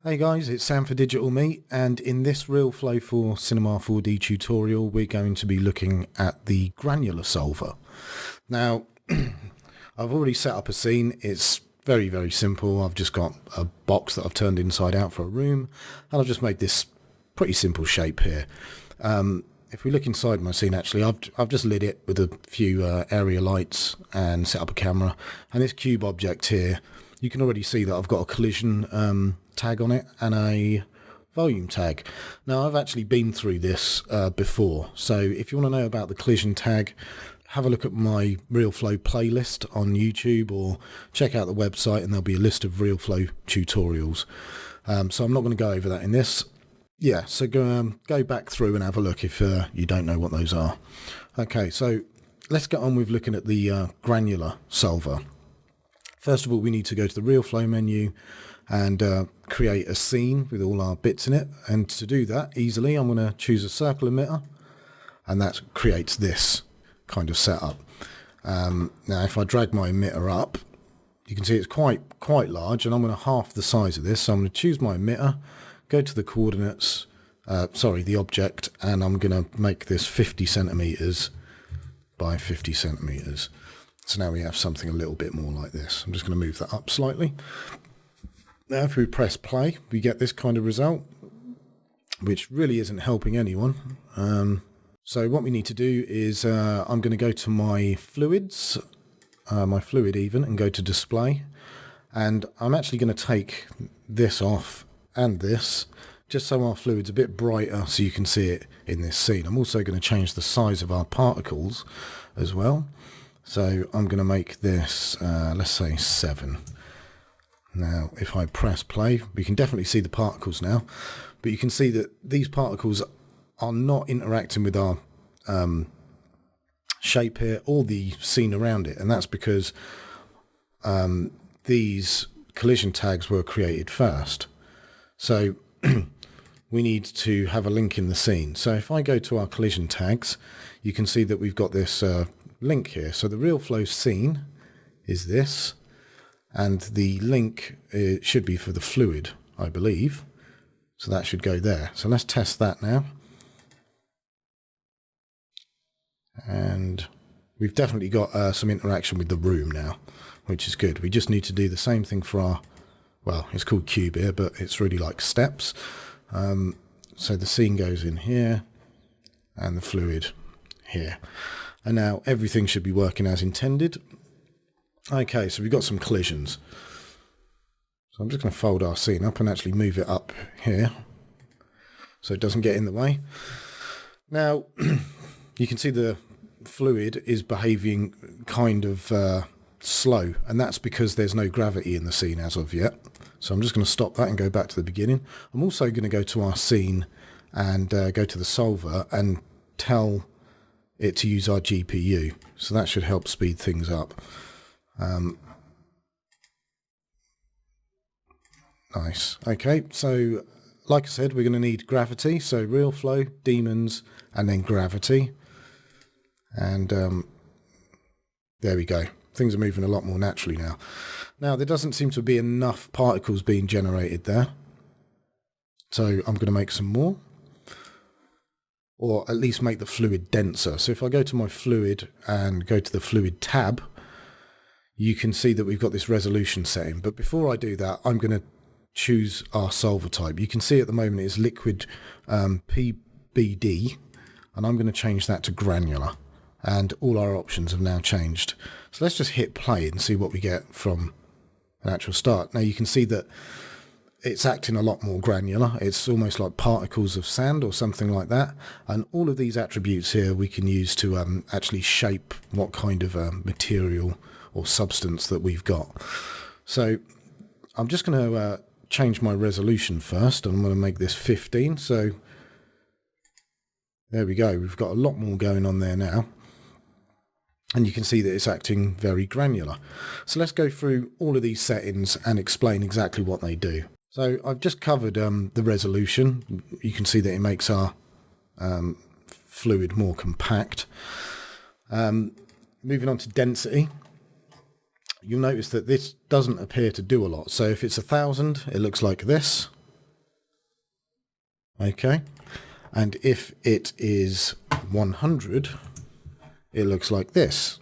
Hey guys, it's Sam for Digital Meat, and in this RealFlow for Cinema 4D tutorial we're going to be looking at the Granular Solver. Now, I've already set up a scene. It's very simple. I've just got a box that I've turned inside out for a room, and I've just made this pretty simple shape here. If we look inside my scene, actually, I've just lit it with a few area lights and set up a camera, and this cube object here, you can already see that I've got a collision tag on it and a volume tag. Now, I've actually been through this before, so if you want to know about the collision tag, have a look at my RealFlow playlist on YouTube or check out the website and there'll be a list of RealFlow tutorials. So I'm not going to go over that in this. Yeah, so go back through and have a look if you don't know what those are. Okay, so let's get on with looking at the Granular Solver. First of all, we need to go to the RealFlow menu and create a scene with all our bits in it. And to do that easily, I'm going to choose a circle emitter, and that creates this kind of setup. Now, if I drag my emitter up, you can see it's quite large, and I'm going to half the size of this. So I'm going to choose my emitter, go to the coordinates, the object, and I'm going to make this 50 centimeters by 50 centimeters. So now we have something a little bit more like this. I'm just going to move that up slightly. Now if we press play, we get this kind of result, which really isn't helping anyone. So what we need to do is I'm going to go to my fluids, my fluid even, and go to display. And I'm actually going to take this off and this, just so our fluid's a bit brighter so you can see it in this scene. I'm also going to change the size of our particles as well. So I'm going to make this, let's say 7. Now, if I press play, we can definitely see the particles now, but you can see that these particles are not interacting with our shape here or the scene around it, and that's because these collision tags were created first. So we need to have a link in the scene. So if I go to our collision tags, you can see that we've got this link here. So the RealFlow scene is this, and the link should be for the fluid, I believe. So that should go there. So let's test that now. And we've definitely got some interaction with the room now, which is good. We just need to do the same thing for our, well, it's called cube here, but it's really like steps. So the scene goes in here and the fluid here. And now everything should be working as intended. Okay, so we've got some collisions. So I'm just going to fold our scene up and actually move it up here so it doesn't get in the way. Now, you can see the fluid is behaving kind of slow, and that's because there's no gravity in the scene as of yet. So I'm just going to stop that and go back to the beginning. I'm also going to go to our scene and go to the solver and tell it to use our GPU. So that should help speed things up. Nice. Okay, so like I said, we're going to need gravity. So RealFlow, demons, and then gravity. And there we go. Things are moving a lot more naturally now. Now, there doesn't seem to be enough particles being generated there. So I'm going to make some more. Or at least make the fluid denser. So if I go to my fluid and go to the fluid tab, you can see that we've got this resolution setting. But before I do that, I'm going to choose our solver type. You can see at the moment it's liquid PBD, and I'm going to change that to granular. And all our options have now changed. So let's just hit play and see what we get from an actual start. Now you can see that it's acting a lot more granular. It's almost like particles of sand or something like that. And all of these attributes here we can use to actually shape what kind of material or substance that we've got. So I'm just going to change my resolution first. I'm going to make this 15. So there we go. We've got a lot more going on there now. And you can see that it's acting very granular. So let's go through all of these settings and explain exactly what they do. So I've just covered the resolution. You can see that it makes our fluid more compact. Moving on to density, you'll notice that this doesn't appear to do a lot. So if it's 1,000, it looks like this. Okay, and if it is 100, it looks like this,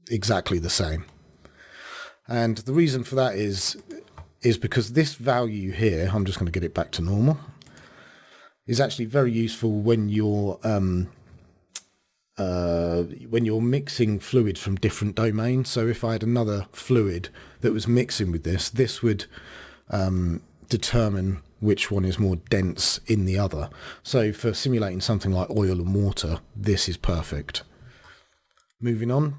exactly the same. And the reason for that is because this value here, I'm just going to get it back to normal, is actually very useful when you're mixing fluids from different domains. So if I had another fluid that was mixing with this would determine which one is more dense in the other. So for simulating something like oil and water, this is perfect. Moving on,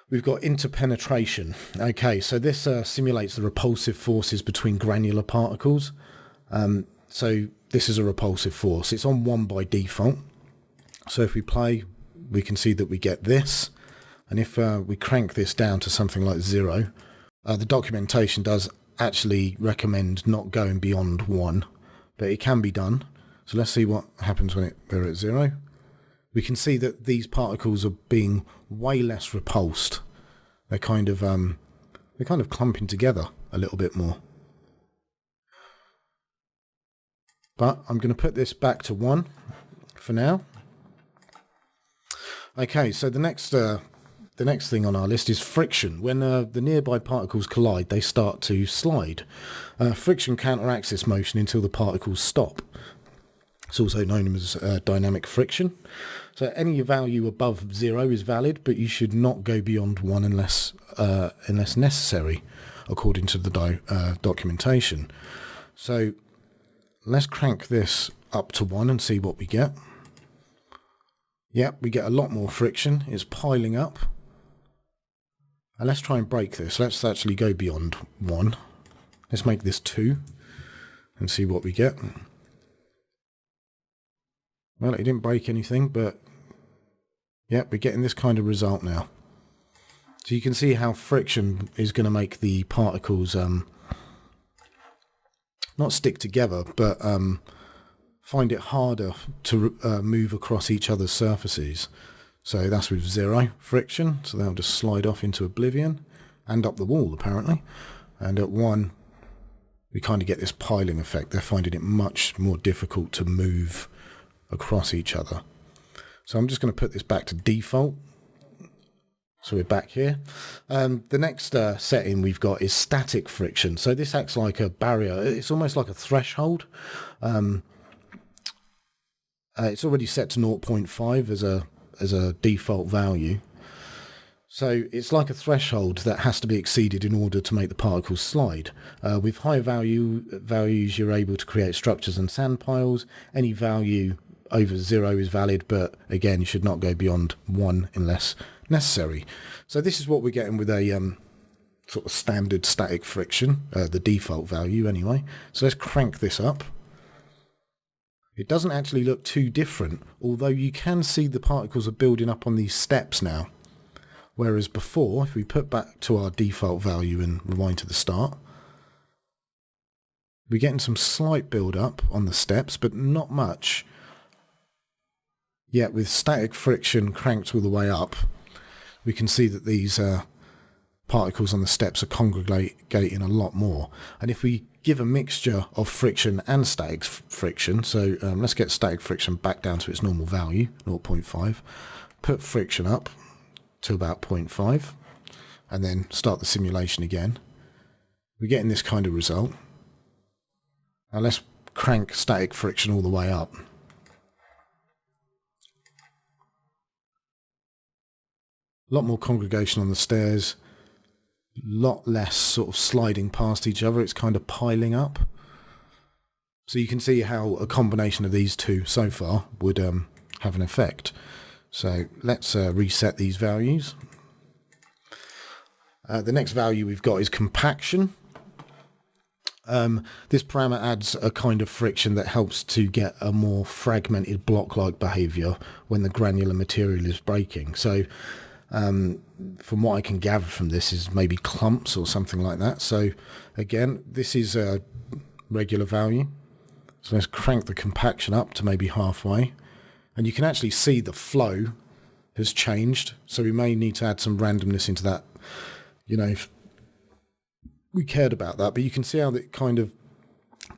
we've got interpenetration. Okay, so this simulates the repulsive forces between granular particles. So this is a repulsive force. It's on 1 by default. So if we play, we can see that we get this. And if we crank this down to something like 0, the documentation does actually recommend not going beyond 1, but it can be done. So let's see what happens when we're at 0. We can see that these particles are being way less repulsed. They're kind of clumping together a little bit more. But I'm going to put this back to 1 for now. Okay, so the next thing on our list is friction. When the nearby particles collide, they start to slide. Friction counteracts this motion until the particles stop. It's also known as dynamic friction. So any value above 0 is valid, but you should not go beyond 1 unless necessary, according to the documentation. So let's crank this up to 1 and see what we get. Yep, we get a lot more friction. It's piling up. And let's try and break this. Let's actually go beyond 1. Let's make this 2 and see what we get. Well, it didn't break anything, but yeah, we're getting this kind of result now. So you can see how friction is going to make the particles not stick together, but find it harder to move across each other's surfaces. So that's with 0 friction, so they'll just slide off into oblivion and up the wall apparently. And at 1, we kind of get this piling effect. They're finding it much more difficult to move across each other. So I'm just going to put this back to default. So we're back here. The next setting we've got is static friction. So this acts like a barrier. It's almost like a threshold. It's already set to 0.5 as a default value. So it's like a threshold that has to be exceeded in order to make the particles slide. With high values, you're able to create structures and sand piles. Any value over 0 is valid, but again, you should not go beyond 1 unless necessary. So this is what we're getting with a sort of standard static friction, the default value anyway. So let's crank this up. It doesn't actually look too different, although you can see the particles are building up on these steps now. Whereas before, if we put back to our default value and rewind to the start, we're getting some slight build up on the steps, but not much. Yet with static friction cranked all the way up, we can see that these particles on the steps are congregating a lot more. And if we give a mixture of friction and static friction, so let's get static friction back down to its normal value, 0.5, put friction up to about 0.5, and then start the simulation again, we're getting this kind of result. Now let's crank static friction all the way up. A lot more congregation on the stairs, a lot less sort of sliding past each other. It's kind of piling up. So you can see how a combination of these two so far would have an effect. So let's reset these values. The next value we've got is compaction. This parameter adds a kind of friction that helps to get a more fragmented block-like behavior when the granular material is breaking. So from what I can gather from this is maybe clumps or something like that. So again, this is a regular value. So let's crank the compaction up to maybe halfway. And you can actually see the flow has changed. So we may need to add some randomness into that, you know, if we cared about that. But you can see how it kind of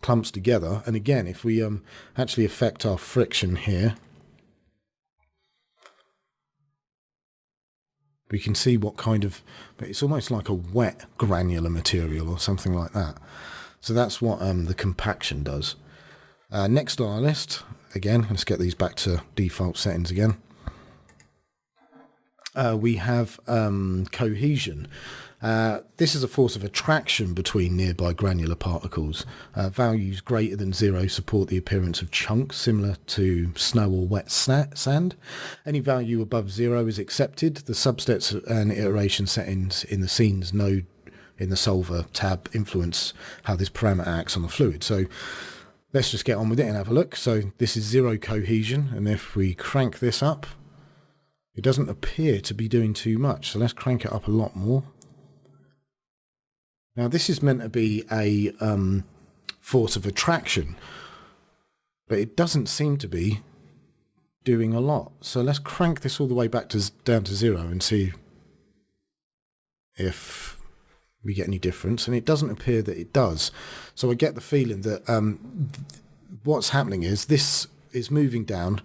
clumps together. And again, if we actually affect our friction here, we can see what kind of, it's almost like a wet granular material or something like that. So that's what the compaction does. Next on our list, again, let's get these back to default settings again. We have cohesion. This is a force of attraction between nearby granular particles. Values greater than 0 support the appearance of chunks similar to snow or wet sand. Any value above 0 is accepted. The substeps and iteration settings in the scenes node in the solver tab influence how this parameter acts on the fluid. So let's just get on with it and have a look. So this is 0 cohesion, and if we crank this up, it doesn't appear to be doing too much. So let's crank it up a lot more. Now this is meant to be a force of attraction, but it doesn't seem to be doing a lot. So let's crank this all the way back to down to 0 and see if we get any difference. And it doesn't appear that it does. So I get the feeling that what's happening is this is moving down,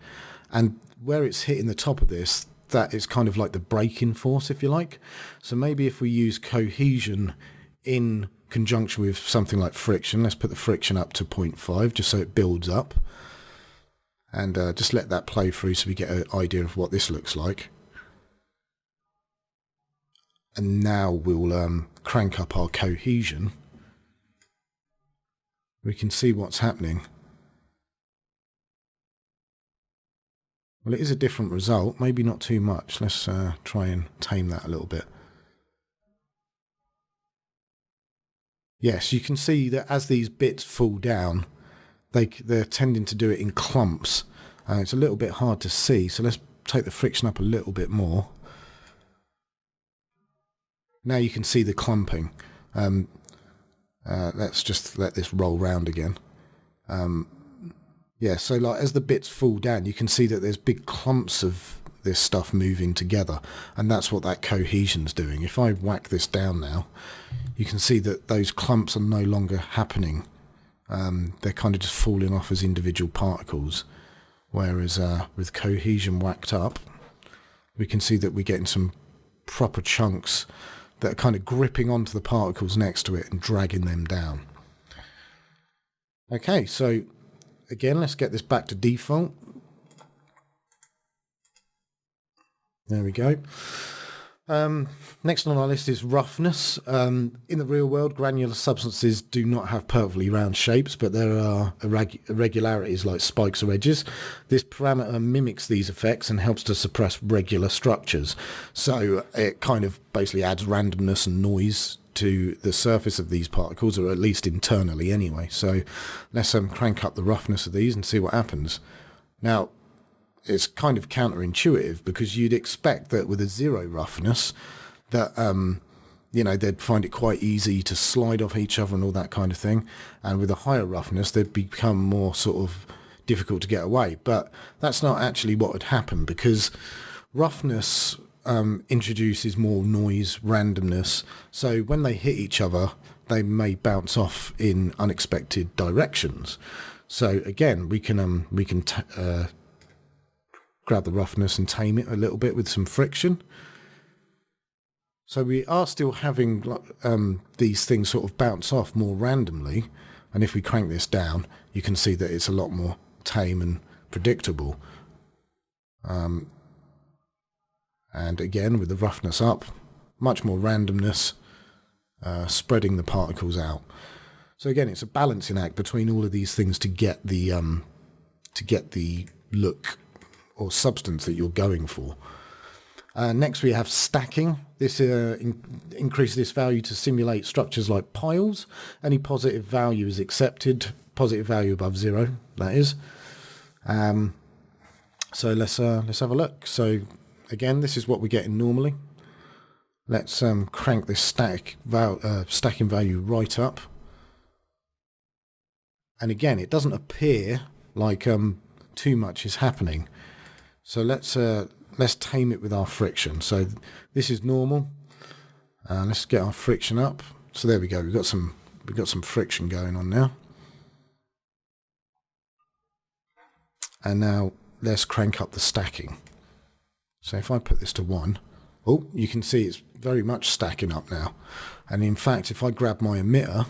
and where it's hitting the top of this, that is kind of like the braking force, if you like. So maybe if we use cohesion in conjunction with something like friction, let's put the friction up to 0.5 just so it builds up, and just let that play through so we get an idea of what this looks like. And now we'll crank up our cohesion. We can see what's happening. Well, it is a different result, maybe not too much. Let's try and tame that a little bit. Yes, you can see that as these bits fall down, they're tending to do it in clumps. It's a little bit hard to see, so let's take the friction up a little bit more. Now you can see the clumping. Let's just let this roll round again. Yeah, so like as the bits fall down, you can see that there's big clumps of this stuff moving together, and that's what that cohesion's doing. If I whack this down now, you can see that those clumps are no longer happening. They're kind of just falling off as individual particles, whereas with cohesion whacked up, we can see that we're getting some proper chunks that are kind of gripping onto the particles next to it and dragging them down. Okay, so again, let's get this back to default. There we go. Next on our list is roughness. In the real world, granular substances do not have perfectly round shapes, but there are irregularities like spikes or edges. This parameter mimics these effects and helps to suppress regular structures. So it kind of basically adds randomness and noise to the surface of these particles, or at least internally anyway. So let's crank up the roughness of these and see what happens. Now, it's kind of counterintuitive, because you'd expect that with a 0 roughness that you know, they'd find it quite easy to slide off each other and all that kind of thing, and with a higher roughness they'd become more sort of difficult to get away. But that's not actually what would happen, because roughness introduces more noise, randomness, so when they hit each other they may bounce off in unexpected directions. So again, we can grab the roughness and tame it a little bit with some friction. So we are still having these things sort of bounce off more randomly, and if we crank this down, you can see that it's a lot more tame and predictable. And again, with the roughness up, much more randomness, spreading the particles out. So again, it's a balancing act between all of these things to get the look or substance that you're going for. Next we have stacking. This increases this value to simulate structures like piles. Any positive value is accepted. Positive value above 0, that is. So let's have a look. So again, this is what we're getting normally. Let's crank this stacking value right up. And again, it doesn't appear like too much is happening. So let's tame it with our friction. So this is normal. Let's get our friction up. So there we go. We've got some friction going on now. And now let's crank up the stacking. So if I put this to 1, oh, you can see it's very much stacking up now. And in fact, if I grab my emitter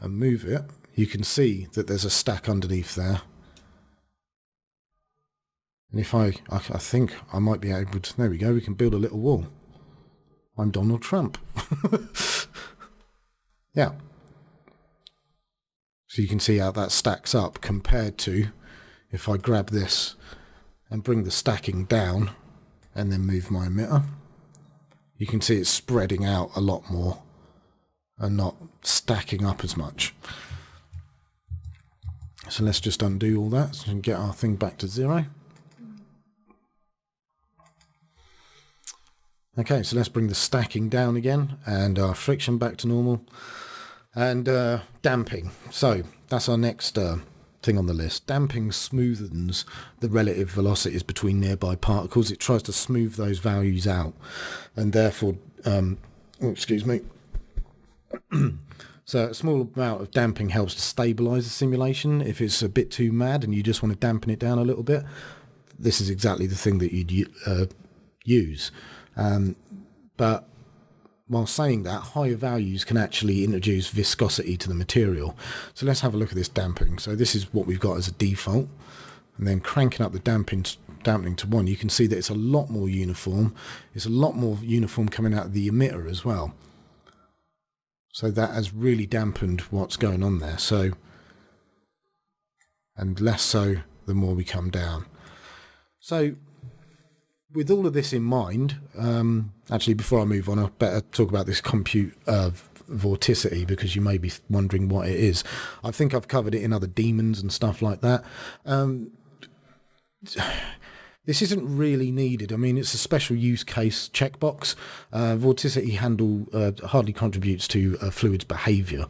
and move it, you can see that there's a stack underneath there. And if I think I might be able to, there we go, we can build a little wall. I'm Donald Trump. Yeah. So you can see how that stacks up compared to if I grab this and bring the stacking down and then move my emitter. You can see it's spreading out a lot more and not stacking up as much. So let's just undo all that so we can get our thing back to 0. Okay, so let's bring the stacking down again and our friction back to normal. And damping. So that's our next thing on the list. Damping smoothens the relative velocities between nearby particles. It tries to smooth those values out, and therefore, excuse me. So a small amount of damping helps to stabilize the simulation. If it's a bit too mad and you just want to dampen it down a little bit, this is exactly the thing that you'd use. But while saying that, higher values can actually introduce viscosity to the material. So let's have a look at this damping. So this is what we've got as a default. And then cranking up the dampening to 1, you can see that it's a lot more uniform. It's a lot more uniform coming out of the emitter as well. So that has really dampened what's going on there. So, and less so the more we come down. So with all of this in mind, actually before I move on, I better talk about this compute vorticity, because you may be wondering what it is. I think I've covered it in other daemons and stuff like that. This isn't really needed. I mean, it's a special use case checkbox. Vorticity handle hardly contributes to a fluid's behaviour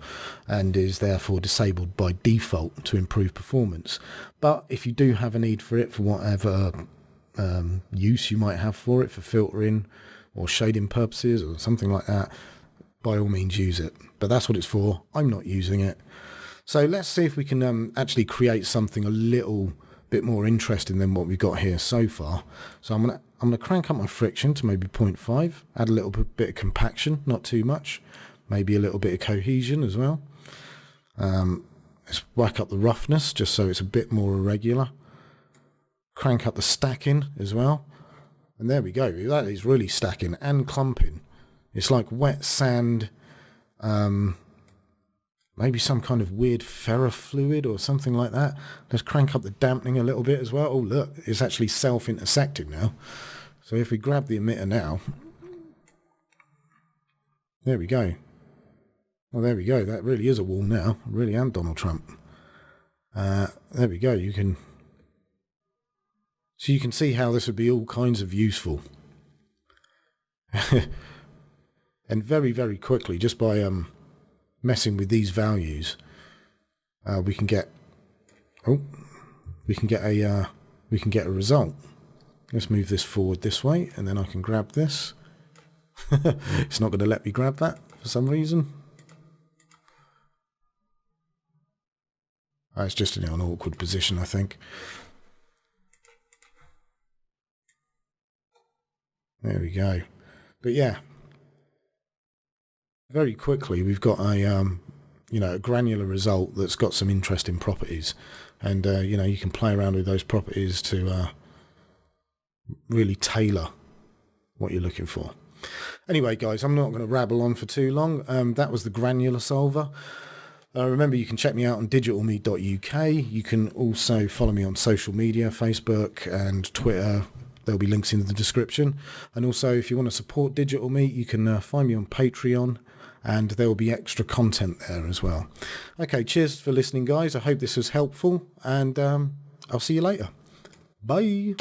and is therefore disabled by default to improve performance. But if you do have a need for it for whatever use you might have for it, for filtering or shading purposes or something like that, by all means use it. But that's what it's for. I'm not using it. So let's see if we can actually create something a little bit more interesting than what we've got here so far. So I'm gonna crank up my friction to maybe 0.5, add a little bit of compaction, not too much, maybe a little bit of cohesion as well. Let's whack up the roughness just so it's a bit more irregular. Crank up the stacking as well, and there we go. That is really stacking and clumping. It's like wet sand, maybe some kind of weird ferrofluid or something like that. Let's crank up the dampening a little bit as well. Oh look, it's actually self-intersecting now. So if we grab the emitter now, there we go. Well, there we go. That really is a wall now. I really am Donald Trump. There we go. So you can see how this would be all kinds of useful. And very, very quickly, just by messing with these values, we can get a result. Let's move this forward this way, and then I can grab this. It's not going to let me grab that for some reason. It's just in an awkward position, I think. There we go. But yeah, very quickly we've got a a granular result that's got some interesting properties, and you can play around with those properties to really tailor what you're looking for. Anyway, guys, I'm not going to rabble on for too long. That was the Granular Solver. Remember, you can check me out on digitalmeat.uk. You can also follow me on social media, Facebook and Twitter. There'll be links in the description. And also, if you want to support Digital Meat, you can find me on Patreon, and there will be extra content there as well. Okay, cheers for listening, guys. I hope this was helpful, and I'll see you later. Bye.